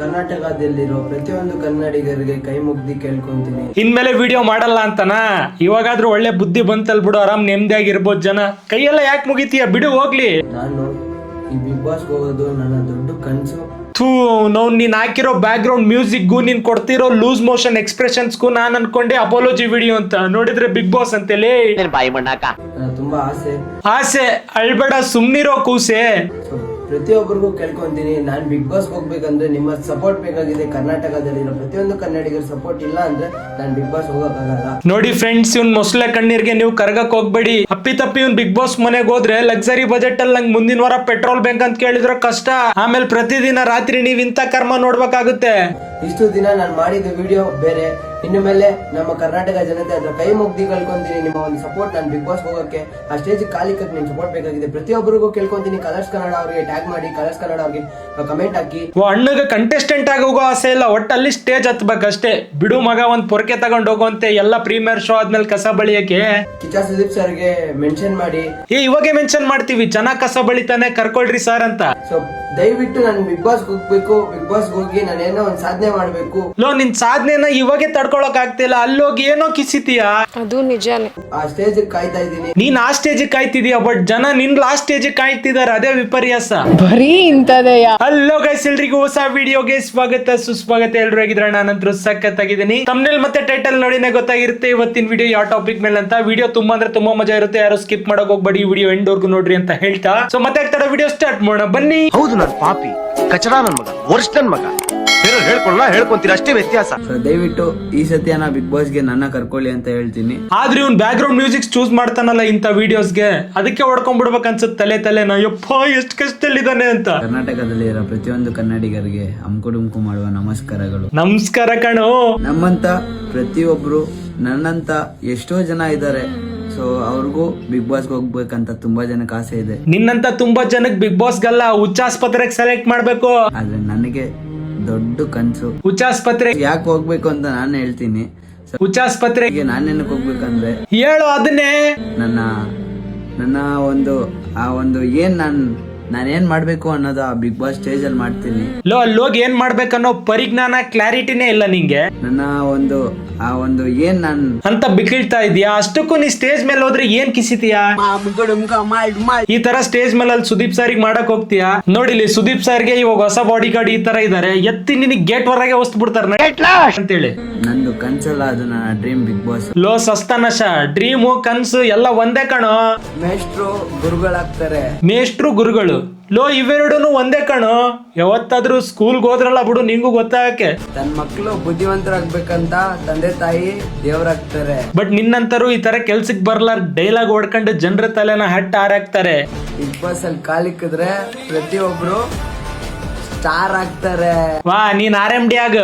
ಕರ್ನಾಟಕದಲ್ಲಿರೋ ಪ್ರತಿಯೊಂದು ಕನ್ನಡಿಗರಿಗೆ ಕೈ ಮುಗ್ದಿ ಕೇಳ್ಕೊಂತೀನಿ. ಇನ್ಮೇಲೆ ವಿಡಿಯೋ ಮಾಡಲ್ಲ ಅಂತನಾ? ಇವಾಗಾದ್ರೂ ಒಳ್ಳೆ ಬುದ್ಧಿ ಬಂತಲ್ ಬಿಡು, ಆರಾಮ್ ನೆಮ್ಮದಿಯಾಗಿರ್ಬೋದು ಜನ. ಕೈಯೆಲ್ಲ ಯಾಕೆ ಮುಗಿತೀಯ, ಬಿಡು ಹೋಗ್ಲಿ. ನಾನು ಈ ಬಿಗ್ ಬಾಸ್ ಹೋಗೋದು ನನ್ನ ದೊಡ್ಡ ಕನಸು. ನೀನ್ ಹಾಕಿರೋ ಬ್ಯಾಕ್ ಗ್ರೌಂಡ್ ಮ್ಯೂಸಿಕ್ಗೂ ನೀನ್ ಕೊಡ್ತಿರೋ ಲೂಸ್ ಮೋಷನ್ ಎಕ್ಸ್ಪ್ರೆಷನ್ಸ್ಗೂ ನಾನ್ ಅನ್ಕೊಂಡೆ ಅಪಾಲಜಿ ವಿಡಿಯೋ ಅಂತ, ನೋಡಿದ್ರೆ ಬಿಗ್ ಬಾಸ್ ಅಂತೇಳಿ. ತುಂಬಾ ಆಸೆ ಅಳ್ಬೇಡ, ಸುಮ್ನಿರೋ ಕೂಸೆ. ಪ್ರತಿಯೊಬ್ಬರಿಗೂ ಕೇಳ್ಕೊಂತೀನಿ, ನಾನ್ ಬಿಗ್ ಬಾಸ್ ಹೋಗ್ಬೇಕಂದ್ರೆ ನಿಮ್ಮ ಸಪೋರ್ಟ್ ಬೇಕಾಗಿದೆ. ಕರ್ನಾಟಕದಲ್ಲಿರೋ ಪ್ರತಿಯೊಂದು ಕನ್ನಡಿಗರ ಸಪೋರ್ಟ್ ಇಲ್ಲ ಅಂದ್ರೆ ನಾನ್ ಬಿಗ್ ಬಾಸ್ ಹೋಗಕ್ಕಾಗಲ್ಲ. ನೋಡಿ ಫ್ರೆಂಡ್ಸ್, ಇವ್ನ್ ಮೊಸಳೆ ಕಣ್ಣೀರ್ಗೆ ನೀವು ಕರ್ಗಕ್ ಹೋಗ್ಬೇಡಿ. ಅಪ್ಪಿ ತಪ್ಪಿ ಇವ್ನ್ ಬಿಗ್ ಬಾಸ್ ಮನೆಗೆ ಹೋದ್ರೆ ಲಕ್ಸರಿ ಬಜೆಟ್ ಅಲ್ಲಿ ನಂಗೆ ಮುಂದಿನ ವಾರ ಪೆಟ್ರೋಲ್ ಬ್ಯಾಂಕ್ ಅಂತ ಕೇಳಿದ್ರೆ ಕಷ್ಟ. ಆಮೇಲೆ ಪ್ರತಿದಿನ ರಾತ್ರಿ ನೀವ್ ಇಂತ ಕರ್ಮ ನೋಡ್ಬೇಕಾಗುತ್ತೆ. ಇಷ್ಟು ದಿನ ನಾನು ಮಾಡಿದ ವಿಡಿಯೋ ಬೇರೆ, ಇನ್ನು ಮೇಲೆ ನಮ್ಮ ಕರ್ನಾಟಕ ಜನತೆ ಹತ್ರ ಕೈ ಮುಗ್ದಿ ಕಳ್ಕೊಂತೀನಿ. ನಿಮ್ಮ ಒಂದು ಸಪೋರ್ಟ್ ನಾನು ಬಿಗ್ ಬಾಸ್ ಹೋಗಕ್ಕೆ ಆ ಸ್ಟೇಜ್ ಕಾಲಿಕಕ್ಕೆ ನಿಮ್ ಸಪೋರ್ಟ್ ಬೇಕಾಗಿದೆ. ಪ್ರತಿಯೊಬ್ಬರಿಗೂ ಕೇಳ್ಕೊಂತೀನಿ, ಕಲರ್ಸ್ ಕನ್ನಡ ಅವ್ರಿಗೆ ಟ್ಯಾಗ್ ಮಾಡಿ, ಕಲರ್ಸ್ ಕನ್ನಡ ಅವ್ರಿಗೆ ಕಮೆಂಟ್ ಹಾಕಿ. ಅಣ್ಣಗೆ ಕಂಟೆಸ್ಟೆಂಟ್ ಆಗಿ ಹೋಗೋ ಆಸೆ ಇಲ್ಲ, ಒಟ್ಟಲ್ಲಿ ಸ್ಟೇಜ್ ಹತ್ಬೇಕಷ್ಟೇ. ಬಿಡು ಮಗ, ಒಂದ್ ಪೊರ್ಕೆ ತಗೊಂಡ್ ಹೋಗುವಂತೆ ಎಲ್ಲ ಪ್ರೀಮಿಯರ್ ಶೋ ಆದ್ಮೇಲೆ ಕಸ ಬಳಿಯಕ್ಕೆ. ಕಿಚ್ಚ ಸುದೀಪ್ ಸರ್ಗೆ ಮೆನ್ಷನ್ ಮಾಡಿ. ಇವಾಗೆ ಮೆನ್ಷನ್ ಮಾಡ್ತೀವಿ, ಚೆನ್ನಾಗ್ ಕಸ ಬಳಿತಾನೆ, ಕರ್ಕೊಳ್ರಿ ಸರ್ ಅಂತ. ಸೊ ದಯವಿಟ್ಟು ನಾನು ಬಿಗ್ ಬಾಸ್ ಹೋಗ್ಬೇಕು. ಬಿಗ್ ಬಾಸ್ ಹೋಗಿ ನಾನು ಏನೋ ಒಂದ್ ಸಾಧನೆ ಮಾಡ್ಬೇಕು. ನಿನ್ ಸಾಧನೆನ ಇವಾಗೆ ತಡ್ಕೊಳಕ್ ಆಗ್ತಿಲ್ಲ, ಅಲ್ಲೋಗಿ ಏನೋ ಕಿಸಿತೀಯಾ. ಅದು ನಿಜಾನೇ. ಆ ಸ್ಟೇಜ್ ಕಾಯ್ತಾ ಇದೀನಿ. ನೀನ್ ಆ ಸ್ಟೇಜ್ ಕಾಯ್ತಿದೀಯ, ಬಟ್ ಜನ ನಿನ್ ಲಾಸ್ಟ್ ಸ್ಟೇಜ್ ಕಾಯ್ತಿದಾರೆ. ಅದೇ ವಿಪರ್ಯಾಸ. ಬರೀ ಇಂತದೆಯ. ಹಲೋ ಗೈಸ್, ಎಲ್ರಿಗೂ ಹೊಸ ವಿಡಿಯೋಗೆ ಸ್ವಾಗತ ಸುಸ್ವಾಗತ. ಎಲ್ರು ಹೇಗಿದ್ರೆ ನಾನಂತೂ ಸಖತ್ತಾಗಿದ್ದೀನಿ. ತಮ್ನೇಲ್ ಮತ್ತೆ ಟೈಟಲ್ ನೋಡಿನೇ ಗೊತ್ತಾಗಿರುತ್ತೆ ಇವತ್ತಿನ ವಿಡಿಯೋ ಯಾವ ಟಾಪಿಕ್ ಮೇಲೆ ಅಂತ. ವಿಡಿಯೋ ತುಂಬಾ ಅಂದ್ರೆ ತುಂಬಾ ಮಜಾ ಇರುತ್ತೆ, ಯಾರು ಸ್ಕಿಪ್ ಮಾಡಕ್ ಹೋಗ್ಬೇಡಿ, ವಿಡಿಯೋ ಎಂಡ್ ವರ್ಗು ನೋಡ್ರಿ ಅಂತ ಹೇಳ್ತಾ. ಸೊ ಮತ್ತೆ ಆಗ್ತಾರ ವಿಡಿಯೋ ಸ್ಟಾರ್ಟ್ ಮಾಡೋಣ ಬನ್ನಿ. ಹೌದು, ನಾನು ಪಾಪಿ, ಕಚಡ ನನ್ ಮಗ, ವರ್ಷ ನನ್ ಮಗ. ಬೇರೆ ಹೇಳ್ಕೊಂತೀರ ಅಷ್ಟೇ ವ್ಯತ್ಯಾಸ. ದಯವಿಟ್ಟು ಈ ಸತ್ಯನ ಬಿಗ್ ಬಾಸ್ ಗೆ ನನ್ನ ಕರ್ಕೊಳ್ಳಿ ಅಂತ ಹೇಳ್ತೀನಿ. ಆದ್ರೆ ಇವ್ನ್ ಬ್ಯಾಕ್ ಗ್ರೌಂಡ್ ಮ್ಯೂಸಿಕ್ ಚೂಸ್ ಮಾಡ್ತಾನಲ್ಲ ಇಂತ ವಿಡಿಯೋಸ್ಗೆ, ಅದಕ್ಕೆ ಹೊಡ್ಕೊಂಡ್ಬಿಡ್ಬೇಕು ಅನ್ಸುತ್ತೆ ತಲೆ ಯಪ್ಪ ಎಷ್ಟು ಕಷ್ಟದಲ್ಲಿದ್ದಾನೆ ಅಂತ. ಕರ್ನಾಟಕದಲ್ಲಿರೋ ಪ್ರತಿಯೊಂದು ಕನ್ನಡಿಗರಿಗೆ ಅಮ್ಕುಡುಮ್ಕು ಮಾಡುವ ನಮಸ್ಕಾರಗಳು. ನಮಸ್ಕಾರ ಕಣೋ. ನಮ್ಮಂತ ಪ್ರತಿಯೊಬ್ರು, ನನ್ನಂತ ಎಷ್ಟೋ ಜನ ಇದ್ದಾರೆ. ಸೊ ಅವ್ರಿಗೂ ಬಿಗ್ ಬಾಸ್ ಹೋಗ್ಬೇಕಂತ ತುಂಬಾ ಜನಕ್ಕೆ ಆಸೆ ಇದೆ. ನಿನ್ನಂತ ತುಂಬಾ ಜನಕ್ಕೆ ಬಿಗ್ ಬಾಸ್ ಗಲ್ಲ ಹುಚ್ಚಾಸ್ಪತ್ರೆಗೆ ಸೆಲೆಕ್ಟ್ ಮಾಡ್ಬೇಕು. ಆದ್ರೆ ನನಗೆ ದೊಡ್ಡ ಕನ್ಸು ಹುಚ್ಚಾಸ್ಪತ್ರೆ. ಯಾಕೆ ಹೋಗ್ಬೇಕು ಅಂತ ನಾನು ಹೇಳ್ತೀನಿ. ಹುಚ್ಚಾಸ್ಪತ್ರೆಗೆ ನಾನೇನಕ್ಕೆ ಹೋಗ್ಬೇಕಂದ್ರೆ, ಹೇಳು ಅದನ್ನೇ. ನನ್ನ ಒಂದು ಏನ್ ನಾನೇನ್ ಮಾಡ್ಬೇಕು ಅನ್ನೋದು ಆ ಬಿಗ್ ಬಾಸ್ ಸ್ಟೇಜ್ ಅಲ್ಲಿ ಮಾಡ್ತೀನಿ. ಅಲ್ಲೋಗಿ ಏನ್ ಮಾಡ್ಬೇಕನ್ನೋ ಪರಿಜ್ಞಾನ, ಕ್ಲಾರಿಟಿನೇ ಇಲ್ಲ ನಿಂಗೆ. ನನ್ನ ಒಂದು ಏನ್ ಅಂತ ಬಿಕ್ಕಿಳ್ತಾ ಇದೀಯಾ. ಅಷ್ಟಕ್ಕೂ ನೀ ಸ್ಟೇಜ್ ಮೇಲೆ ಹೋದ್ರೆ ಏನ್ ಕಿಸಿತೀಯಾ? ಈ ತರ ಸ್ಟೇಜ್ ಮೇಲೆ ಅಲ್ಲಿ ಸುದೀಪ್ ಸಾರಿಗೆ ಮಾಡಕ್ ಹೋಗ್ತೀಯಾ? ನೋಡಿಲಿ, ಸುದೀಪ್ ಸಾರ್ಗೆ ಇವಾಗ ಹೊಸ ಬಾಡಿ ಗಾರ್ಡ್ ಈ ತರ ಇದಾರೆ, ಎತ್ತಿ ನಿನಗೆ ಗೇಟ್ ಹೊರಗೆ ಹೊಸ್ತು ಬಿಡ್ತಾರೆ ಅಂತೇಳಿ. ನಂದು ಕನ್ಸಲ್ಲ, ಅದು ನನ್ನ ಡ್ರೀಮ್ ಬಿಗ್ ಬಾಸ್. ಸಸ್ತನಶ, ಡ್ರೀಮು ಕನ್ಸು ಎಲ್ಲ ಒಂದೇ ಕಣೋ. ಮೇಷ್ಟ್ರು ಗುರುಗಳಾಗ್ತಾರೆ. ಮೇಷ್ಟ್ರು ಗುರುಗಳು ಇವೆರಡೂ ಒಂದೇ ಕಣೋ. ಯಾವತ್ತಾದ್ರೂ ಸ್ಕೂಲ್ಗೆ ಹೋದ್ರಲ್ಲ ಬಿಡು, ನಿಂಗೂ ಗೊತ್ತಾಗಕ್ಕೆ. ತನ್ನ ಮಕ್ಕಳು ಬುದ್ಧಿವಂತರಾಗ್ಬೇಕಂತ ತಂದೆ ತಾಯಿ ದೇವರಾಗ್ತಾರೆ. ಬಟ್ ನಿನ್ನಂತರು ಈ ತರ ಕೆಲ್ಸಕ್ ಬರ್ಲಾರ ಡೈಲಾಗ್ ಹೊಡ್ಕೊಂಡು ಜನರ ತಲೆನ ಹಟ್ಟ ಹಾರಾಕ್ತಾರೆ. ಬಿಗ್ ಬಾಸ್ ಅಲ್ಲಿ ಕಾಲಿಕ್ಕಿದ್ರೆ ಪ್ರತಿಯೊಬ್ರು ಸ್ಟಾರ್ ಆಗ್ತಾರೆ. ವಾ, ನೀನ್ RMD ಆಗ.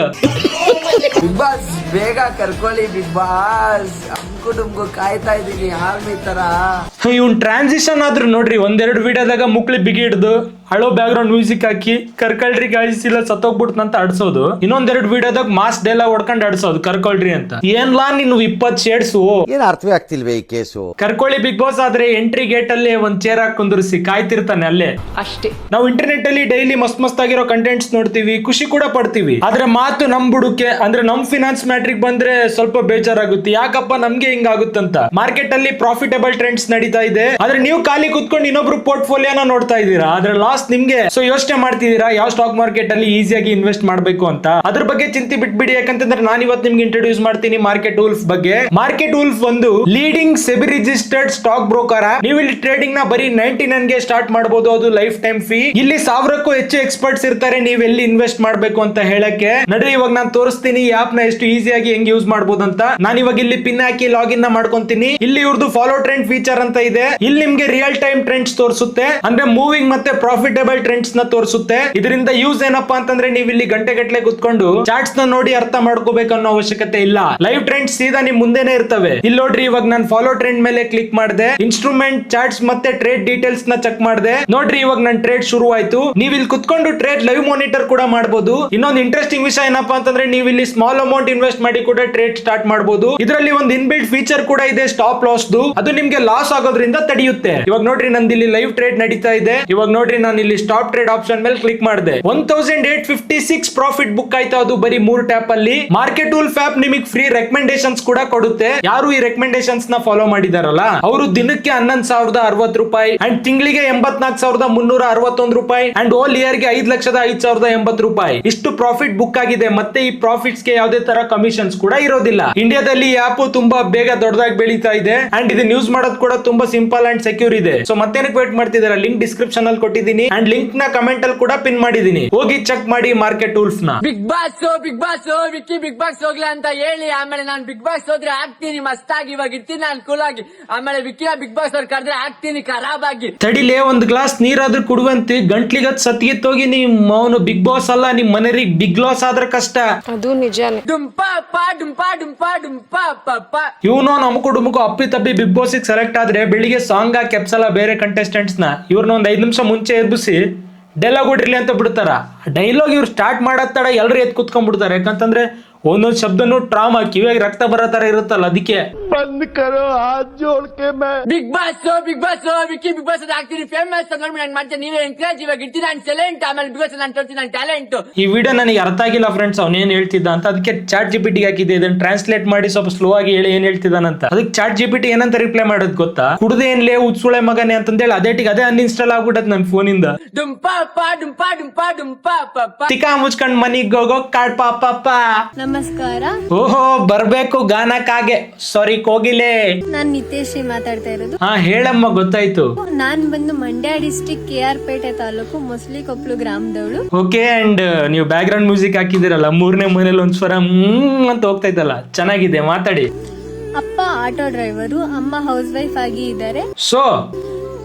ಬಿಗ್ ಬಾಸ್ ಬೇಗ ಕರ್ಕೊಳ್ಳಿ. ಬಿಗ್ ಬಾಸ್ ಕುಟುಂಬ ಕಾಯ್ತಾ ಇದೀನಿ, ಆರ್ಮಿ ತರ. ಇವ್ನ್ ಟ್ರಾನ್ಸಿಷನ್ ಆದ್ರೂ ನೋಡ್ರಿ, ಒಂದೆರಡು ವಿಡಿಯೋದಾಗ ಮುಕ್ಳಿ ಬಿಗಿ ಹಿಡ್ದು ಹಳೋ ಬ್ಯಾಕ್ ಗ್ರೌಂಡ್ ಮ್ಯೂಸಿಕ್ ಹಾಕಿ ಕರ್ಕೊಳ್ರಿ ಗಾಯ್ಸ್ ಇಲ್ಲ ಸತ್ತೋಗ್ಬಿಡ್ತ ಅಂತ ಅಡ್ಸೋದು. ಇನ್ನೊಂದೆರಡು ವಿಡಿಯೋದಾಗ ಮಾಸ್ ಡೈಲಾಗ್ ಹೊಡ್ಕೊಂಡು ಅಡ್ಸೋದು ಕರ್ಕೊಳ್ರಿ ಅಂತ. ಏನ್ಲಾ ನೀನು 20 ಶೇಡ್ಸು, ಏನ್ ಅರ್ಥವೇ ಆಗ್ತಿಲ್ವೇ ಈ ಕೇಸು. ಕರ್ಕೊಳ್ಳಿ ಬಿಗ್ ಬಾಸ್ ಆದ್ರೆ ಎಂಟ್ರಿ ಗೇಟ್ ಅಲ್ಲಿ ಒಂದ್ ಚೇರ್ ಹಾಕಿ ಕುಂದಿರಿಸಿ ಕಾಯ್ತಿರ್ತಾನೆ ಅಲ್ಲೇ ಅಷ್ಟೇ. ನಾವು ಇಂಟರ್ನೆಟ್ ಅಲ್ಲಿ ಡೈಲಿ ಮಸ್ತ್ ಆಗಿರೋ ಕಂಟೆಂಟ್ಸ್ ನೋಡ್ತೀವಿ, ಖುಷಿ ಕೂಡ ಪಡ್ತೀವಿ. ಆದ್ರೆ ಮಾತು ನಮ್ ಬುಡುಕೆ ಅಂದ್ರೆ ನಮ್ ಫಿನಾನ್ಸ್ ಮ್ಯಾಟ್ರಿಕ್ ಬಂದ್ರೆ ಸ್ವಲ್ಪ ಬೇಜಾರಾಗುತ್ತೆ. ಯಾಕಪ್ಪ ನಮ್ಗೆ ಹಿಂಗಾಗುತ್ತಂತ. ಮಾರ್ಕೆಟ್ ಅಲ್ಲಿ ಪ್ರಾಫಿಟಬಲ್ ಟ್ರೆಂಡ್ಸ್ ನಡೀತಾ ಇದೆ, ಆದ್ರೆ ನೀವು ಖಾಲಿ ಕುತ್ಕೊಂಡು ಇನ್ನೊಬ್ರು ಪೋರ್ಟ್ಫೋಲಿಯೋನ ನೋಡ್ತಾ ಇದ್ದೀರಾ, ಆದ್ರೆ ಲಾಸ್ ನಿಮ್ಗೆ. ಸೊ ಯೋಚನೆ ಮಾಡ್ತಿದ್ದೀರಾ ಯಾವ ಸ್ಟಾಕ್ ಮಾರ್ಕೆಟ್ ಅಲ್ಲಿ ಈಸಿಯಾಗಿ ಇನ್ವೆಸ್ಟ್ ಮಾಡ್ಬೇಕು ಅಂತ. ಅದ್ರ ಬಗ್ಗೆ ಚಿಂತೆ ಬಿಟ್ಬಿಡಿ, ಯಾಕಂತಂದ್ರೆ ನಾನು ಇವತ್ತು ನಿಮ್ಗೆ ಇಂಟ್ರೊಡ್ಯೂಸ್ ಮಾಡ್ತೀನಿ ಮಾರ್ಕೆಟ್ ವುಲ್ಫ್ ಬಗ್ಗೆ. ಮಾರ್ಕೆಟ್ ವುಲ್ಫ್ ಒಂದು leading SEBI registered stock broker. ನೀವು ಇಲ್ಲಿ ಟ್ರೇಡಿಂಗ್ ನ ಬರೀ 99 ಗೆ ಸ್ಟಾರ್ಟ್ ಮಾಡಬಹುದು, ಅದು ಲೈಫ್ ಟೈಮ್ ಫೀ. ಇಲ್ಲಿ 1000ಕ್ಕೂ ಹೆಚ್ಚು ಎಕ್ಸ್ಪರ್ಟ್ಸ್ ಇರ್ತಾರೆ ನೀವು ಎಲ್ಲಿ ಇನ್ವೆಸ್ಟ್ ಮಾಡ್ಬೇಕು ಅಂತ ಹೇಳಕ್ಕೆ. ನಡ್ರಿ ಇವಾಗ ನಾನು ತೋರಿಸ್ತೀನಿ ಈ ಆಪ್ ನ ಎಷ್ಟು ಈಸಿಯಾಗಿ ಹೆಂಗ್ ಯೂಸ್ ಮಾಡಬಹುದು ಅಂತ. ನಾನು ಇವಾಗ ಇಲ್ಲಿ ಪಿನ್ ಹಾಕಿ ಲಾಗಿನ್ ನ ಮಾಡ್ಕೊಂತೀನಿ. ಇಲ್ಲಿ ಇವ್ರದ್ದು ಫಾಲೋ ಟ್ರೆಂಡ್ ಫೀಚರ್ ಅಂತ ಇದೆ. ಇಲ್ಲಿ ನಿಮ್ಗೆ ರಿಯಲ್ ಟೈಮ್ ಟ್ರೆಂಡ್ಸ್ ತೋರಿಸುತ್ತೆ, ಅಂದ್ರೆ ಮೂವಿಂಗ್ ಮತ್ತೆ ಪ್ರಾಫಿಟಬಲ್ ಟ್ರೆಂಡ್ಸ್ ನ ತೋರಿಸುತ್ತೆ. ಇದರಿಂದ ಯೂಸ್ ಏನಪ್ಪಾ ಅಂತಂದ್ರೆ ನೀವು ಇಲ್ಲಿ ಗಂಟೆಗಟ್ಟಲೆ ಕುತ್ಕೊಂಡು ಚಾರ್ಟ್ಸ್ ನ ನೋಡಿ ಅರ್ಥ ಮಾಡ್ಕೋಬೇಕು ಅನ್ನೋ ಅವಶ್ಯಕತೆ ಇಲ್ಲ. ಲೈವ್ ಟ್ರೆಂಡ್ಸ್ ಸೀದಾ ನಿಮ್ ಮುಂದೆನೆ ಇರ್ತವೆ. ಇಲ್ಲಿ ನೋಡ್ರಿ, ಇವಾಗ ನಾನು ಫಾಲೋ ಟ್ರೆಂಡ್ ಮೇಲೆ ಕ್ಲಿಕ್ ಮಾಡಿದೆ, ಇನ್ಸ್ಟ್ರೂಮೆಂಟ್ ಚಾರ್ಟ್ಸ್ ಮತ್ತೆ ಟ್ರೇಡ್ ಡೀಟೇಲ್ಸ್ ನ ಚೆಕ್ ಮಾಡಿದೆ. ನೋಡ್ರಿ ಇವಾಗ ನನ್ನ ಟ್ರೇಡ್ ಶುರು ಆಯ್ತು. ನೀವು ಇಲ್ಲಿ ಕುತ್ಕೊಂಡು ಟ್ರೇಡ್ ಲೈವ್ ಮಾನಿಟರ್ ಕೂಡ ಮಾಡಬಹುದು. ಇನ್ನೊಂದು ಇಂಟ್ರೆಸ್ಟಿಂಗ್ ವಿಷಯ ಏನಪ್ಪಾ ಅಂತಂದ್ರೆ ನೀವು ಇಲ್ಲಿ ಸ್ಮಾಲ್ ಅಮೌಂಟ್ ಇನ್ವೆಸ್ಟ್ ಮಾಡಿ ಕೂಡ ಟ್ರೇಡ್ ಸ್ಟಾರ್ಟ್ ಮಾಡಬಹುದು. ಇದರಲ್ಲಿ ಒಂದು ಇನ್ಬಿಲ್ಟ್ ಫೀಚರ್ ಕೂಡ ಇದೆ ಸ್ಟಾಪ್ ಲಾಸ್. ಅದು ನಿಮ್ಗೆ ಲಾಸ್ ಆಗೋದ್ರಿಂದ ತಡೆಯುತ್ತೆ. ಇವಾಗ ನೋಡ್ರಿ ನಂದು ಇಲ್ಲಿ ಲೈವ್ ಟ್ರೇಡ್ ನಡೀತಾ ಇದೆ. ಇವಾಗ ನೋಡ್ರಿ ನಾನು ನಾನು ಇಲ್ಲಿ ಸ್ಟಾಪ್ ಟ್ರೇಡ್ ಆಪ್ಷನ್ ಮೇಲೆ ಕ್ಲಿಕ್ ಮಾಡಿದೆ. 1856 ಪ್ರಾಫಿಟ್ ಬುಕ್ ಆಯ್ತು. ಅದು ಬರೀ 3 ಟ್ಯಾಪ್ ಅಲ್ಲಿ. ಮಾರ್ಕೆಟ್ ವೂಲ್ಫ್ ಆಪ್ ನಿಮಗೆ ಫ್ರೀ ರೆಕಮೆಂಡೇಶನ್ಸ್ ಕೂಡ ಕೊಡುತ್ತೆ. ಯಾರು ಈ ರೆಕಮೆಂಡೇಶನ್ಸ್ ನ ಫಾಲೋ ಮಾಡಿದಾರಲ್ಲ ಅವರು ದಿನಕ್ಕೆ 11,060 ರೂಪಾಯಿ ಅಂಡ್ ತಿಂಗಳಿಗೆ 84,361 ರೂಪಾಯಿ ಅಂಡ್ ಓಲ್ ಇಯರ್ ಗೆ 5,05,080 ರೂಪಾಯಿ ಇಷ್ಟು ಪ್ರಾಫಿಟ್ ಬುಕ್ ಆಗಿದೆ. ಮತ್ತೆ ಈ ಪ್ರಾಫಿಟ್ಸ್ ಗೆ ಯಾವುದೇ ತರ ಕಮಿಷನ್ಸ್ ಕೂಡ ಇರೋದಿಲ್ಲ. ಇಂಡಿಯಾದಲ್ಲಿ ಈ ಆಪ್ ತುಂಬಾ ಬೇಗ ದೊಡ್ಡದಾಗಿ ಬೆಳೀತಾ ಇದೆ ಅಂಡ್ ಇದನ್ನ ಯೂಸ್ ಮಾಡೋದು ಕೂಡ ತುಂಬಾ ಸಿಂಪಲ್ ಅಂಡ್ ಸೆಕ್ಯೂರ್ ಇದೆ. ಸೊ ಮತ್ತೇನಕ್ಕೆ ವೇಟ್ ಮಾಡ್ತಿದ್ದೀರಾ? ಲಿಂಕ್ ಡಿಸ್ಕ್ರಿಪ್ಷನ್ ಅಲ್ಲಿ ಕೊಟ್ಟಿದ್ದೀನಿ ಅಂಡ್ ಲಿಂಕ್ ನ ಕಮೆಂಟ್ ಅಲ್ಲಿ ಕೂಡ ಪಿನ್ ಮಾಡಿದೀನಿ. ಹೋಗಿ ಚೆಕ್ ಮಾಡಿ ಮಾರ್ಕೆಟ್ ವೂಲ್ಫ್ ನ. Bigg boss Vicky big Boss ಹೋಗ್ಲಾ ಅಂತ ಹೇಳಿ ಆಮೇಲೆ ನಾನು ಬಿಗ್ ಬಾಸ್ ಹೋದ್ರೆ ಆಗ್ತೀನಿ ಮಸ್ತಾಗಿ, ಇವಾಗ ಇರ್ತೀನಿ ನಾನು ಕೂಲ್ ಆಗಿ, ಆಮೇಲೆ ವಿಕ್ಕಿನ ಬಿಗ್ ಬಾಸ್ ಅವ್ರು ಕರೆದ್ರೆ ಆಗ್ತೀನಿ ಖರಾಬ್ ಆಗಿ. ತಡಿಲೇ ಒಂದ್ ಗ್ಲಾಸ್ ನೀರಾದ್ರೂ ಕುಡುವಂತೆ ಗಂಟ್ಲಿಗತ್ ಸತ್ತಿಗೆತ್ತೋಗಿ ನಿಮ್ ಅವನು ಬಿಗ್ ಬಾಸ್ ಅಲ್ಲ, ನಿಮ್ ಮನೆಯವ್ರಿಗೆ ಬಿಗ್ ಲಾಸ್ ಆದ್ರೆ ಕಷ್ಟ. ಅದು ನಿಜಾನೇ. ಡುಂಪಾ ಡುಂಪಾ ಡುಂಪಾ ಡುಂಪಾ ಪಪ್ಪ. ಇವನು ನಮಕು ಡುಮುಕು ಅಪ್ಪಿ ತಪ್ಪಿ ಬಿಗ್ ಬಾಸ್ ಸೆಲೆಕ್ಟ್ ಆದ್ರೆ ಬೆಳಿಗ್ಗೆ ಸಾಂಗ್ ಹಾಕಿ ಕೆಪ್ಸಲ್ಲ ಬೇರೆ ಕಂಟೆಸ್ಟೆಂಟ್ಸ್ ನ. ಇವ್ರನ್ನ ಒಂದ್ 5 ನಿಮಿಷ ಮುಂಚೆ ಎಬ್ಬಿಸಿ ಡೈಲಾಗ್ ಹೊಡಿರ್ಲಿ ಅಂತ ಬಿಡ್ತಾರ. ಡೈಲಾಗ್ ಇವ್ರು ಸ್ಟಾರ್ಟ್ ಮಾಡೋ ತಡ ಎಲ್ಲರೂ ಎದ್ದು ಕುತ್ಕೊಂಡ್ಬಿಡ್ತಾರೆ. ಯಾಕಂತಂದ್ರೆ ಒಂದೊಂದು ಶಬ್ದನು ಟ್ರಾಮಾ ಕಿವಿಯಾಗಿ ರಕ್ತ ಬರೋ ತರ ಇರುತ್ತಲ್ಲ, ಅದಕ್ಕೆ big boss Vicky big boss ಆಗ್ತೀನಿ ಫೇಮಸ್ ನೋಡಿ ನಾನು ಮಾಡ್ತೇನೆ, ನೀವೇ ಎಂಕರೇಜ್. ಇವಾಗ ಇರ್ತೀನಿ ನಾನು ಸೈಲೆಂಟ್, ಆಮೇಲೆ ಬಿಗ್ ಬಾಸ್ ನಾನು ತೋರಿಸ್ತೀನಿ ನಾನು ಟ್ಯಾಲೆಂಟ್. ಈ ವಿಡಿಯೋ ನನಗೆ ಅರ್ಥ ಆಗಿಲ್ಲ ಫ್ರೆಂಡ್ಸ್, ಅವ್ನೇನ್ ಹೇಳ್ತಿದ್ದ ಅಂತ. ಅದಕ್ಕೆ ಚಾಟ್ ಜಿಪಿಟಿ ಹಾಕಿದ್ದೆ, ಇದನ್ನ ಟ್ರಾನ್ಸ್ಲೇಟ್ ಮಾಡಿ ಸ್ವಲ್ಪ ಸ್ಲೋ ಆಗಿ ಹೇಳಿ ಏನ್ ಹೇಳ್ತಿದ್ದಾನಂತ. ಅದಕ್ಕೆ ಚಾಟ್ ಜಿಪಿಟಿ ಏನಂತ ರಿಪ್ಲೈ ಮಾಡೋದು ಗೊತ್ತಾ? ಕುಡ್ದೆ ಏನ್ಲೇ ಉತ್ಸುಳೆ ಮಗನೆ ಅಂತಂದೇಳಿ ಅದೇ ಅನ್ಇನ್ಸ್ಟಾಲ್ ಆಗ್ಬಿಟ್ಟದ್ ನನ್ ಫೋನಿಂದ. ಡುಂಪಾ ಡುಂಪಾ ಡುಂಪಾ ಡುಂಪಾ ಪಪ್ಪ. ತಿಕಾ ಮುಚ್ಕೊಂಡ್ ಮನಿಗ್ ಹೋಗೋ ಕಾಡ್ ಪಾಪ. ನಮಸ್ಕಾರ, ಓಹೋ ಬರ್ಬೇಕು ಗಾನಕ್ಕಾಗೆ. ಸಾರಿ ಕೋಗಿಲೆ. ನಾನ್ ನಿತೇಶಿ ಮಾತಾಡ್ತಾ ಇರೋದು. ಹಾ ಹೇಳಮ್ಮ, ಗೊತ್ತಾಯ್ತು. ನಾನ್ ಬಂದು ಮಂಡ್ಯ ಡಿಸ್ಟ್ರಿಕ್ಟ್ KR ಪೇಟೆ ತಾಲೂಕು ಮೊಸಲಿಕೊಪ್ಲು ಗ್ರಾಮದವಳು. ಓಕೆ, ಅಂಡ್ ನೀವು ಬ್ಯಾಕ್ ಗ್ರೌಂಡ್ ಮ್ಯೂಸಿಕ್ ಹಾಕಿದಿರಲ್ಲ, 3ನೇ ಮನೇಲಿ ಒಂದ್ ಸ್ವರ ಅಂತ ಹೋಗ್ತೈತಲ್ಲ, ಚೆನ್ನಾಗಿದೆ, ಮಾತಾಡಿ. ಅಪ್ಪ ಆಟೋ ಡ್ರೈವರು, ಅಮ್ಮ ಹೌಸ್ ವೈಫ್ ಆಗಿ ಇದ್ದಾರೆ. ಸೊ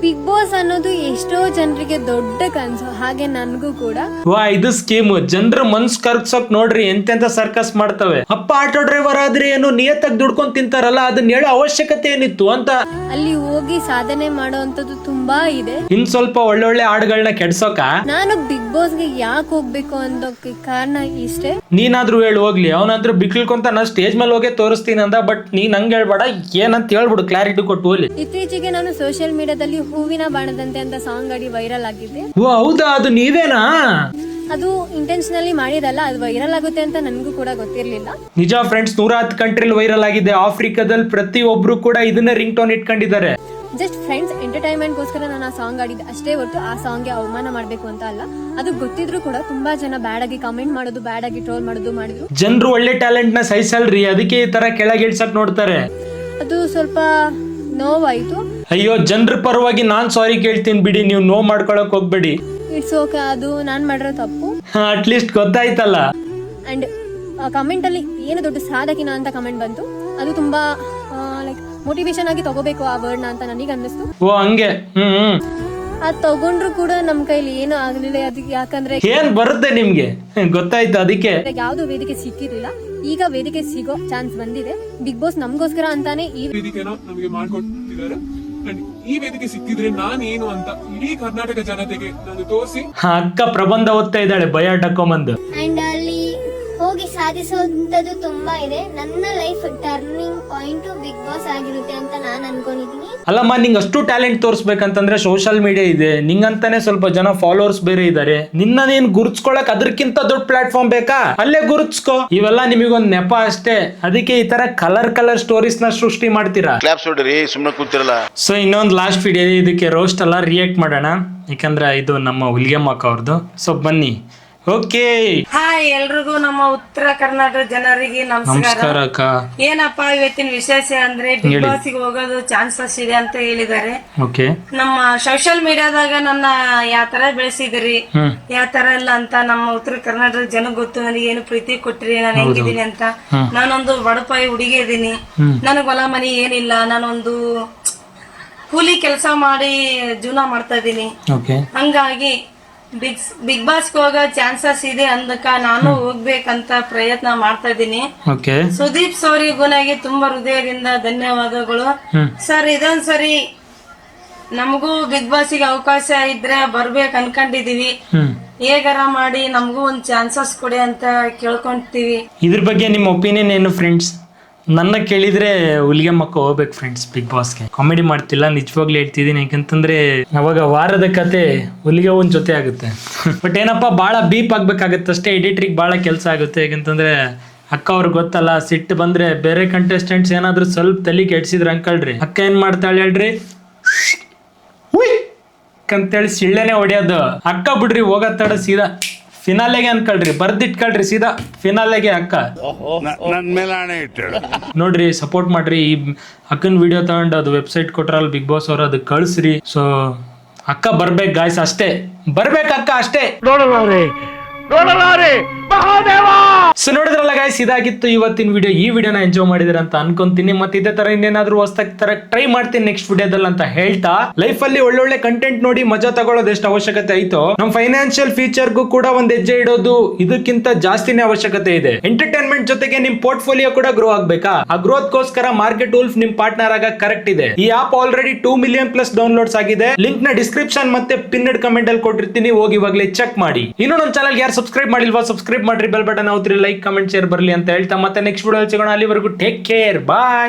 ಬಿಗ್ ಬಾಸ್ ಅನ್ನೋದು ಎಷ್ಟೋ ಜನರಿಗೆ ದೊಡ್ಡ ಕನಸು, ಹಾಗೆ ನನ್ಗೂ ಕೂಡ. ವಾ, ಇದು ಸ್ಕೀಮ್. ಜನರ ಮನ್ಸ್ ಕರ್ಗ್ಸಕ್ ನೋಡ್ರಿ ಎಂತೆಂತ ಸರ್ಕಸ್ ಮಾಡ್ತವೆ. ಅಪ್ಪ ಆಟೋ ಡ್ರೈವರ್ ಆದ್ರೆ ಏನು ನಿಯತ್ತಾಗಿ ದುಡ್ಕೊಂಡ್ ತಿಂತಾರಲ್ಲ, ಅದನ್ನ ಹೇಳೋ ಅವಶ್ಯಕತೆ ಏನಿತ್ತು ಅಂತ. ಅಲ್ಲಿ ಹೋಗಿ ಸಾಧನೆ ಮಾಡೋಂಥದ್ದು ತುಂಬಾ ಇದೆ. ಇನ್ ಸ್ವಲ್ಪ ಒಳ್ಳೊಳ್ಳೆ ಹಾಡುಗಳನ್ನ ಕೆಡ್ಸೋಕ ನಾನು ಬಿಗ್ ಬಾಸ್ಗೆ ಯಾಕೆ ಹೋಗ್ಬೇಕು ಅನ್ನೋಕೆ ಕಾರಣ ಇಷ್ಟೇ. ನೀನಾದ್ರೂ ಹೇಳಿ ಹೋಗ್ಲಿ. ಅವನಾದ್ರೂ ಬಿಕ್ಕಿಳ್ಕೊಂತ ನಾ ಸ್ಟೇಜ್ ಮೇಲೆ ಹೋಗಿ ತೋರಿಸ್ತೀನಿ ಅಂದ. ಬಟ್ ನೀನ್ ಹಂಗ ಹೇಳ್ಬೇಡ, ಏನಂತ ಹೇಳ್ಬಿಡು, ಕ್ಲಾರಿಟಿ ಕೊಟ್ಟು ಹೋಗ್ಲಿ. ಇತ್ತೀಚೆಗೆ ನಾನು ಸೋಷಿಯಲ್ ಮೀಡಿಯಾದಲ್ಲಿ ಹೂವಿನ ಬಾಣದಂತೆ ಅಂತ ಸಾಂಗ್ ಆಡಿ ವೈರಲ್ ಆಗಿದೆ. ಓ ಹೌದಾ, ಅದು ನೀವೇನಾ? ಅದು ಇಂಟೆನ್ಷನಲಿ ಮಾಡಿರಲ್ಲ, ಅದು ವೈರಲ್ ಆಗುತ್ತೆ ಅಂತ ನನಗೂ ಕೂಡ ಗೊತ್ತಿರ್ಲಿಲ್ಲ. ನಿಜ ಫ್ರೆಂಡ್ಸ್, 110 ಕಂಟ್ರಿಲಿ ವೈರಲ್ ಆಗಿದೆ. ಆಫ್ರಿಕಾದಲ್ಲಿ ಪ್ರತಿಯೊಬ್ರು ಕೂಡ ಇದನ್ನ ರಿಂಗ್ ಟೋನ್ ಇಟ್ಕೊಂಡಿದ್ದಾರೆ. ಜಸ್ಟ್ ಫ್ರೆಂಡ್ಸ್ ಎಂಟರ್ಟೈನ್ಮೆಂಟ್ ಗೋಸ್ಕರ ನಾನು ಆ ಸಾಂಗ್ ಆಡಿದ್ದೆ ಅಷ್ಟೇ ಹೊರತು ಆ ಸಾಂಗ್ಗೆ ಅವಮಾನ ಮಾಡ್ಬೇಕು ಅಂತ ಅಲ್ಲ. ಅದು ಗೊತ್ತಿದ್ರು ಕೂಡ ತುಂಬಾ ಜನ ಬ್ಯಾಡ್ ಆಗಿ ಕಮೆಂಟ್ ಮಾಡೋದು, ಬ್ಯಾಡ್ ಆಗಿ ಟ್ರೋಲ್ ಮಾಡೋದು ಮಾಡಿದ್ರು. ಜನರು ಒಳ್ಳೆ ಟ್ಯಾಲೆಂಟ್ ನ ಸಹಿಸಲ್ರಿ, ಅದಕ್ಕೆ ಈ ತರ ಕೆಳಗಿಳ್ಸಕ್ ನೋಡ್ತಾರೆ. ಅದು ಸ್ವಲ್ಪ ನೋವಾಯ್ತು. ಅಯ್ಯೋ, ಜನರ ಪರವಾಗಿ ನಾನ್ ಸಾರಿ ಕೇಳ್ತೀನಿ ಬಿಡಿ, ನೀವು ನೋವು ಮಾಡ್ಕೊಳಕ್ ಹೋಗ್ಬೇಡಿ. ಇಟ್ಸ್ ಓಕೆ, ಅದು ನಾನ್ ಮಾಡಿರೋ ತಪ್ಪು. ಅಟ್ಲೀಸ್ಟ್ ಗೊತ್ತಾಯ್ತಲ್ಲ. ಅಂಡ್ ಕಮೆಂಟ್ ಅಲ್ಲಿ ಏನು ದೊಡ್ಡ ಸಾಧಕಿನ ಅಂತ ಕಮೆಂಟ್ ಬಂತು. ಅದು ತುಂಬಾ ಲೈಕ್ ಮೋಟಿವೇಶನ್ ಆಗಿ ತಗೋಬೇಕು ಆ ವರ್ಡ್ ನ ಅಂತ ನನಗೆ ಅನ್ನಿಸ್ತು. ಓ ಹಂಗೆ. ಅದ್ ತಗೊಂಡ್ರು ಕೂಡ ನಮ್ ಕೈಲಿ ಏನು ಆಗ್ಲಿಲ್ಲ. ಅದಕ್ಕೆ ಯಾಕಂದ್ರೆ ಏನ್ ಬರುತ್ತೆ ನಿಮ್ಗೆ ಗೊತ್ತಾಯ್ತು, ಅದಕ್ಕೆ ಯಾವ್ದು ವೇದಿಕೆ ಸಿಕ್ಕಿರ್ಲಿಲ್ಲ. ಈಗ ವೇದಿಕೆ ಸಿಗೋ ಚಾನ್ಸ್ ಬಂದಿದೆ. ಬಿಗ್ ಬಾಸ್ ನಮ್ಗೋಸ್ಕರ ಅಂತಾನೆ ಈ ವೇದಿಕೆನ ನಮಗೆ ಮಾಡ್ಕೊಟ್ಟಿದ್ದಾರೆ. ಈ ವೇದಿಕೆ ಸಿಕ್ಕಿದ್ರೆ ನಾನೇನು ಅಂತ ಇಡೀ ಕರ್ನಾಟಕ ಜನತೆಗೆ ನಾನು ತೋರಿಸಿ. ಅಕ್ಕ ಪ್ರಬಂಧ ಓದ್ತಾ ಇದ್ದಾಳೆ ಭಯ ಡಕ್ಕೊಂಬಂದು. ಅಂಡ್ ಅಲ್ಲಿ ಹೋಗಿ ಸಾಧಿಸುವಂತದ್ದು ತುಂಬಾ ಇದೆ. ನನ್ನ life turning point big boss ಆಗಿರುತ್ತೆ ಅಂತ ನಾನು ಅನ್ಕೊಂಡಿದೀನಿ. ಅಲ್ಲಮ್ಮ, ನಿಂಗ್ ಅಷ್ಟು ಟ್ಯಾಲೆಂಟ್ ತೋರಿಸ್ಬೇಕಂತಂದ್ರೆ ಸೋಷಿಯಲ್ ಮೀಡಿಯಾ ಇದೆ, ನಿಂಗಂತಾನೆ ಸ್ವಲ್ಪ ಜನ ಫಾಲೋವರ್ಸ್ ಬೇರೆ ಇದಾರೆ. ನಿನ್ನ ನೀನ್ ಗುರುತಿಸ್ಕೊಳಕ್ ಅದಕ್ಕಿಂತ ದೊಡ್ಡ ಪ್ಲಾಟ್ಫಾರ್ಮ್ ಬೇಕಾ? ಅಲ್ಲೇ ಗುರುತಿಸ್ಕೋ. ಇವೆಲ್ಲ ನಿಮಗೊಂದ್ ನೆಪ ಅಷ್ಟೇ. ಅದಕ್ಕೆ ಈ ತರ ಕಲರ್ ಸ್ಟೋರೀಸ್ ನ ಸೃಷ್ಟಿ ಮಾಡ್ತೀರಾ. ಸುಮ್ಮನೆ ಕೂತಿರಲ್ಲ. ಸೊ ಇನ್ನೊಂದು ಲಾಸ್ಟ್ ವಿಡಿಯೋ, ಇದಕ್ಕೆ ರೋಸ್ಟ್ ಅಲ್ಲ, ರಿಯಾಕ್ಟ್ ಮಾಡೋಣ. ಯಾಕಂದ್ರೆ ಇದು ನಮ್ಮ ಹುಲಿಗೆಮ್ಮಕ್ಕ ಅವ್ರದ್ದು. ಸೊ ಬನ್ನಿ. ಓಕೆ, ಹಾಯ್ ಎಲ್ರಿಗೂ ನಮ್ಮ ಉತ್ತರ ಕರ್ನಾಟಕ ಜನರಿಗೆ ನಮಸ್ಕಾರ ಅಕ್ಕ. ಏನಪ್ಪಾ ಇವತ್ತಿನ ವಿಶೇಷ ಅಂದ್ರೆ ಬಿಗ್ ಬಾಸ್ ಗೆ ಹೋಗೋದು ಚಾನ್ಸಸ್ ಇದೆ ಅಂತ ಹೇಳಿದ್ದಾರೆ. ಓಕೆ, ನಮ್ಮ ಸೋಷಿಯಲ್ ಮೀಡಿಯಾದಾಗ ನನ್ನ ಯಾವ ತರ ಬೆಳೆಸಿದ್ರಿ, ಯಾವ ತರ ಇಲ್ಲ ಅಂತ ನಮ್ಮ ಉತ್ತರ ಕರ್ನಾಟಕ ಜನ ಗೊತ್ತು. ನನಗೆ ಏನು ಪ್ರೀತಿ ಕೊಟ್ರಿ, ನಾನು ಹೆಂಗಿದ್ದೀನಿ ಅಂತ. ನಾನೊಂದು ಬಡಪಾಯಿ ಹುಡುಗಿ ಇದೀನಿ, ನನಗ್ ಹೊಲ ಮನಿ ಏನಿಲ್ಲ, ನಾನೊಂದು ಕೂಲಿ ಕೆಲಸ ಮಾಡಿ ಜೀವನ ಮಾಡ್ತಾ ಇದೀನಿ. ಹಂಗಾಗಿ ಬಿಗ್ ಬಾಸ್ ಹೋಗೋ ಚಾನ್ಸಸ್ ಇದೆ ಅಂದಕ್ಕ ನಾನು ಹೋಗ್ಬೇಕಂತ ಪ್ರಯತ್ನ ಮಾಡ್ತಾ ಇದ್ದೀನಿ. ಸುದೀಪ್ ಸೋರಿ ಗುಣಗೆ ತುಂಬಾ ಹೃದಯದಿಂದ ಧನ್ಯವಾದಗಳು ಸರ್. ಇದೊಂದ್ಸರಿ ನಮಗೂ ಬಿಗ್ ಬಾಸ್ ಗೆ ಅವಕಾಶ ಇದ್ರೆ ಬರ್ಬೇಕು ಅನ್ಕೊಂಡಿದೀವಿ. ಹೇಗಾರ ಮಾಡಿ ನಮಗೂ ಒಂದ್ ಚಾನ್ಸಸ್ ಕೊಡಿ ಅಂತ ಕೇಳ್ಕೊಂತೀವಿ. ಇದ್ರ ಬಗ್ಗೆ ನಿಮ್ಮ ಒಪಿನಿಯನ್ ಏನು ಫ್ರೆಂಡ್ಸ್? ನನ್ನ ಕೇಳಿದ್ರೆ ಹುಲಿಗೆ ಮಕ್ಕ ಹೋಗ್ಬೇಕು ಫ್ರೆಂಡ್ಸ್ ಬಿಗ್ ಬಾಸ್ಗೆ. ಕಾಮಿಡಿ ಮಾಡ್ತಿಲ್ಲ, ನಿಜವಾಗ್ಲೂ ಹೇಳ್ತಿದ್ದೀನಿ. ಯಾಕಂತಂದ್ರೆ ಅವಾಗ ವಾರದ ಕತೆ ಹುಲಿಗೆ ಒಂದ್ ಜೊತೆ ಆಗುತ್ತೆ. ಬಟ್ ಏನಪ್ಪಾ ಭಾಳ ಬೀಪ್ ಆಗ್ಬೇಕಾಗತ್ತೆ ಅಷ್ಟೇ, ಎಡಿಟ್ರಿಗೆ ಭಾಳ ಕೆಲಸ ಆಗುತ್ತೆ. ಯಾಕಂತಂದ್ರೆ ಅಕ್ಕ ಅವ್ರಿಗೆ ಗೊತ್ತಲ್ಲ, ಸಿಟ್ಟು ಬಂದ್ರೆ ಬೇರೆ ಕಂಟೆಸ್ಟೆಂಟ್ಸ್ ಏನಾದ್ರು ಸ್ವಲ್ಪ ತಲೆ ಕೆಡ್ಸಿದ್ರೆ ಅಂಕಳ್ರಿ, ಅಕ್ಕ ಏನ್ ಮಾಡ್ತಾಳೆ ಹೇಳ್ರಿ, ಅಂತೇಳಿ ಸಿಳ್ಳೆನೆ ಹೊಡಿಯೋದು. ಅಕ್ಕ ಬಿಡ್ರಿ ಹೋಗತ್ತಡ ಸೀದಾ ಫಿನಾಲೆಗೆ ಅನ್ಕೊಳ್ರಿ, ಬರ್ದಿಟ್ಕೊಳ್ರಿ ಸೀದಾ ಫಿನಾಲೆಗೆ ಅಕ್ಕ. ನೋಡ್ರಿ ಸಪೋರ್ಟ್ ಮಾಡ್ರಿ, ಈ ಅಕ್ಕನ ವಿಡಿಯೋ ತಗೊಂಡು ಅದು ವೆಬ್ಸೈಟ್ ಕೊಟ್ರಲ್ಲ ಬಿಗ್ ಬಾಸ್ ಅವ್ರು, ಅದಕ್ಕೆ ಕಳ್ಸ್ರಿ. ಸೊ ಅಕ್ಕ ಬರ್ಬೇಕು ಗಾಯ್ಸ್, ಅಷ್ಟೇ ಬರ್ಬೇಕು ಅಕ್ಕ ಅಷ್ಟೇ. ಸೊ ನೋಡಿದ್ರಲ್ಲ ಗಾಯ್ಸ್, ಇದಾಗಿತ್ತು ಇವತ್ತಿನ ವಿಡಿಯೋ. ಈ ವಿಡಿಯೋನ ಎಂಜಾಯ್ ಮಾಡಿದ್ರ ಅಂತ ಅನ್ಕೊಂತೀನಿ. ಮತ್ತೆ ಇದೇ ತರ ಇನ್ನೇನಾದ್ರೂ ಹೊಸದಾಗಿ ತರ ಟ್ರೈ ಮಾಡ್ತೀನಿ ನೆಕ್ಸ್ಟ್ ವಿಡಿಯೋದಲ್ಲಿ ಅಂತ ಹೇಳ್ತಾ, ಲೈಫ್ ಅಲ್ಲಿ ಒಳ್ಳೊಳ್ಳೆ ಕಂಟೆಂಟ್ ನೋಡಿ ಮಜಾ ತಗೊಳ್ಳೋದು ಎಷ್ಟು ಅವಶ್ಯಕತೆ ಐತೋ, ನಮ್ ಫೈನಾನ್ಷಿಯಲ್ ಫ್ಯೂಚರ್ಗೂ ಕೂಡ ಒಂದ್ ಹೆಜ್ಜೆ ಇಡೋದು ಇದಕ್ಕಿಂತ ಜಾಸ್ತಿನೇ ಅವಶ್ಯಕತೆ ಇದೆ. ಎಂಟರ್ಟೈನ್ಮೆಂಟ್ ಜೊತೆಗೆ ನಿಮ್ ಪೋರ್ಟ್ಫೋಲಿಯೋ ಕೂಡ ಗ್ರೋ ಆಗ್ಬೇಕಾ? ಆ ಗ್ರೋತ್ ಗೋಸ್ಕರ ಮಾರ್ಕೆಟ್ ವೂಲ್ಫ್ ನಿಮ್ ಪಾರ್ಟ್ನರ್ ಆಗ ಕರೆಕ್ಟ್ ಇದೆ. ಈ app already 2 million plus downloads ಆಗಿದೆ. ಲಿಂಕ್ ನ ಡಿಸ್ಕ್ರಿಪ್ಷನ್ ಮತ್ತೆ ಪಿನ್ಡ್ ಕಮೆಂಟ್ ಅಲ್ಲಿ ಕೊಟ್ಟಿರ್ತೀನಿ, ಹೋಗಿ ಇವಾಗಲೇ ಚೆಕ್ ಮಾಡಿ. ಇನ್ನು ನನ್ನ ಚಾನಲ್ ಯಾರು ಸಬ್ಸ್ಕ್ರೈಬ್ ಮಾಡಿಲ್ವಾ, ಸಬ್ಸ್ಕ್ರೈಬ್ ಮಾಡ್ರಿ, ಬೆಲ್ ಬಟನ್ ಒತ್ತಿರಿ, ಲೈಕ್ ಕಮೆಂಟ್ ಶೇರ್ ಬರ್ಲಿ ಅಂತ ಹೇಳ್ತಾ ಮತ್ತೆ ನೆಕ್ಸ್ಟ್ ವಿಡಿಯೋ ಸಿಗೋಣ. ಅಲ್ಲಿವರೆಗೂ ಟೇಕ್ ಕೇರ್, ಬಾಯ್.